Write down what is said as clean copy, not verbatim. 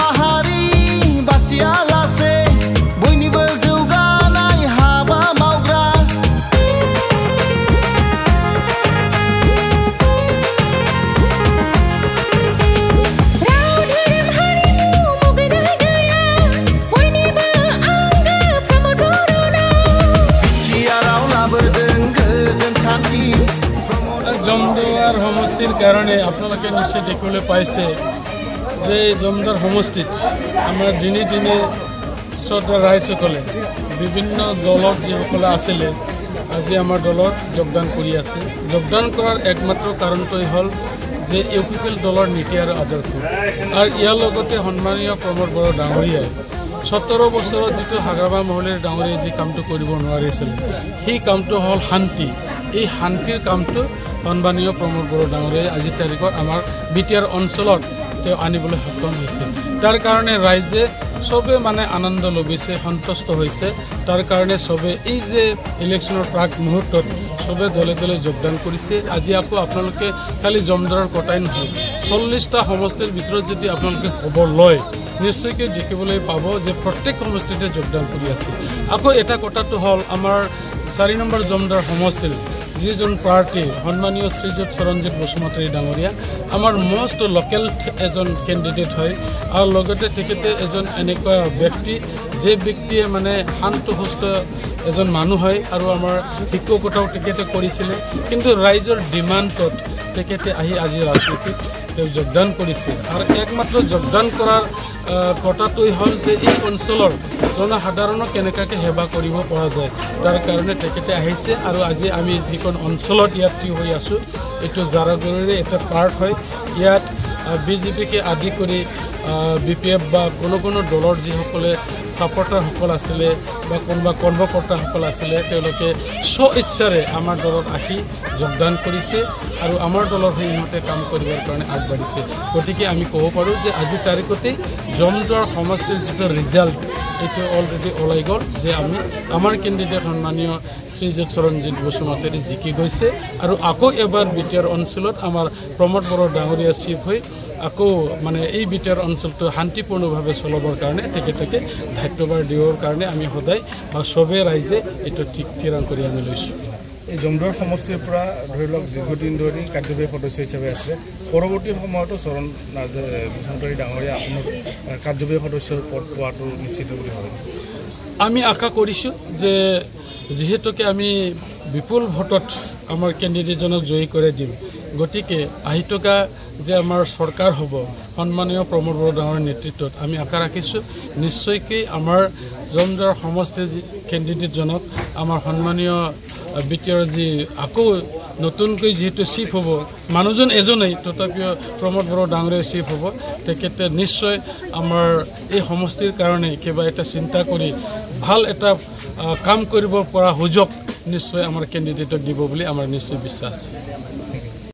माहारि बासिया लासे बयनिबो जौगानाय हाबा मावग्रा जमदुवार समष्टिर कारणे आपलोके निश्चय देखिবলৈ पाइছে যে জমদুৱাৰ সমষ্টিত আমাৰ দিনে দিনে শ্ৰদ্ধা ৰাইজসকলে বিভিন্ন দলত যিসকলে আছিলে আজি আমাৰ দলত যোগদান কৰি আছে যোগদান কৰাৰ একমাত্ৰ কাৰণটোই হ'ল যে ইউপিপিএল দলৰ নীতি আৰু আদৰ্শ আৰু ইয়াৰ লগতে সন্মানীয় প্ৰমোদ বড়ো ডাঙৰীয়াই 17 বছৰত যিটো হাগ্ৰাবা মহলীৰ ডাঙৰীয়াই যি কামটো কৰিব নোৱাৰিছিল সেই কামটো হ'ল শান্তি এই শান্তিৰ কামটো সন্মানীয় প্ৰমোদ বড়ো ডাঙৰীয়াই আজি তাৰিখত আমাৰ বিটিআৰ অঞ্চলত আনিবলৈ সক্ষম হৈছে তাৰ কাৰণে ৰাইজে সবে মানে আনন্দ লবিছে সন্তুষ্ট হৈছে তাৰ কাৰণে সবে এই যে ইলেকশ্যনৰ প্ৰাক মুহূৰ্তত সবে দলে দলে যোগদান কৰিছে আজি আকৌ আপোনালোকে খালি জমদুৱাৰৰ কটাই নহয় 40টা সমষ্টিৰ ভিতৰত যদি আপোনালোকে খবৰ লয় নিশ্চয়কৈ দেখিবলৈ পাব যে প্ৰত্যেক সমষ্টিতে যোগদান কৰি আছে আকৌ এটা কথাটো হ'ল আমাৰ 4 নম্বৰ জমদুৱাৰ সমষ্টিৰ যিজন প্ৰাৰ্থী সন্মানীয় শ্ৰীযুত চৰণজিৎ বসুমতাৰী ডাঙৰীয়া আমাৰ মষ্ট লোকেল এজন কেণ্ডিডেট হয় আৰু লগতে তেখেতে এজন এনেকুৱা ব্যক্তি যে ব্যক্তিয়ে মানে শান্ত সুস্থ এজন মানুহ হয় আৰু আমাৰ শিক্ষকতাও তেখেতে কৰিছিলে কিন্তু ৰাইজৰ ডিমাণ্ডত তেখেতে আহি আজি ৰাজনীতিত তেওঁ যোগদান কৰিছে আৰু একমাত্ৰ যোগদান কৰাৰ কথাটোই হ'ল যে এই অঞ্চলৰ জনসাধাৰণক কেনেকৈ সেৱা কৰিব পৰা যায় তাৰ কাৰণে তেখেতে আহিছে আৰু আজি আমি যিখন অঞ্চলত ইয়াত থিয় হৈ আছোঁ এইটো জাৰাগুৰিৰে এটা পাৰ্ট হয় ইয়াত বিজেপিকে আদি কৰি বিপিএফ বা কোনো দলৰ যিসকলে ছাপৰ্টাৰসকল আছিলে বা কোনোবা কৰ্মকৰ্তাসকল আছিলে তেওঁলোকে স্ব ইচ্ছাৰে আমাৰ দলত আহি যোগদান কৰিছে আৰু আমাৰ দলৰ হৈ ইহঁতে কাম কৰিবৰ কাৰণে আগবাঢ়িছে গতিকে আমি ক'ব পাৰোঁ যে আজিৰ তাৰিখতেই জমদুৱাৰ সমষ্টিৰ যিটো ৰিজাল্ট এইটো অলৰেডি ওলাই গ'ল যে আমাৰ কেণ্ডিডেট সন্মানীয় শ্ৰীযুত চৰণজিৎ বসুমতাৰী জিকি গৈছে আৰু আকৌ এবাৰ বিটিআৰ অঞ্চলত আমাৰ প্ৰমোদ বড়ো ডাঙৰীয়া চিফ হৈ আকৌ মানে এই বিটিআৰ অঞ্চলটো শান্তিপূৰ্ণভাৱে চলাবৰ কাৰণে তেখেতকে দায়িত্বভাৰ দিবৰ কাৰণে আমি সদায় বা সবে ৰাইজে এইটো ঠিৰাং কৰি আমি লৈছোঁ এই জমদুৱাৰ সমষ্টিৰ পৰা ধৰি লওক দীৰ্ঘদিন ধৰি কাৰ্যবাহী সদস্য হিচাপে আছে পৰৱৰ্তী সময়তো চৰণ বসুমতাৰী ডাঙৰীয়া আপোনাৰ কাৰ্যবাহী সদস্যৰ পদ পোৱাটো নিশ্চিত বুলি ভাবে আমি আশা কৰিছোঁ যে যিহেতুকে আমি বিপুল ভোটত আমাৰ কেণ্ডিডেটজনক জয়ী কৰি দিম গতিকে আহি থকা যে আমাৰ চৰকাৰ হ'ব সন্মানীয় প্ৰমোদ বড়ো ডাঙৰীয়াৰ নেতৃত্বত আমি আশা ৰাখিছোঁ নিশ্চয়কৈ আমাৰ জমদুৱাৰ সমষ্টিৰ কেণ্ডিডেটজনক আমাৰ সন্মানীয় বিটিআৰ যি আকৌ নতুনকৈ যিহেতু চিফ হ'ব মানুহজন এজনেই তথাপিও প্ৰমোদ বড়ো ডাঙৰীয়া চিফ হ'ব তেখেতে নিশ্চয় আমাৰ এই সমষ্টিৰ কাৰণে কিবা এটা চিন্তা কৰি ভাল এটা কাম কৰিব পৰা সুযোগ নিশ্চয় আমাৰ কেণ্ডিডেটক দিব বুলি আমাৰ নিশ্চয় বিশ্বাস আছে